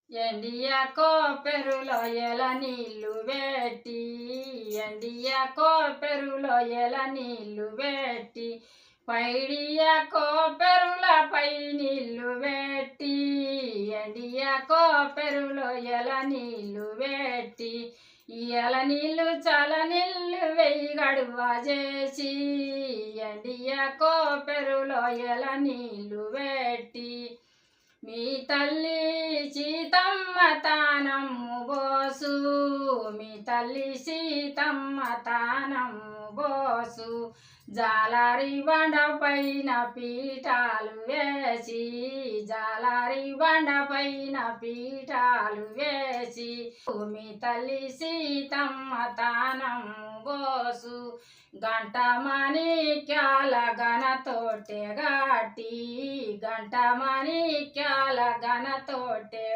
ఎండియా కోపెరులో ఎల నీళ్ళు పెట్టి ఎండియా కోపెరులో ఎల నీళ్ళు పెట్టి పైడియా కోపెరులపై నీళ్ళు పెట్టి ఎండియా కోపెరులో ఎల నీళ్ళు పెట్టి ఎల నీళ్ళు చల నీళ్ళు వెయ్యి గడువ చేసి ఎండియా కోపెరులో ఎల నీళ్ళు పెట్టి మీ తల్లి సీతమ్మ తానమ్ము బోసు మీ తల్లి సీతమ్మ తానమ్ము బోసు జాలారి బండ పైన పీఠాలు వేసి జాలారి బండ పైన పీఠాలు వేసి మీ తల్లి సీతమ్మ తానమ్ము బోసు గంట మాణిక్యాల గనతోటే గాటి గంట మాణిక్యాల గనతోటే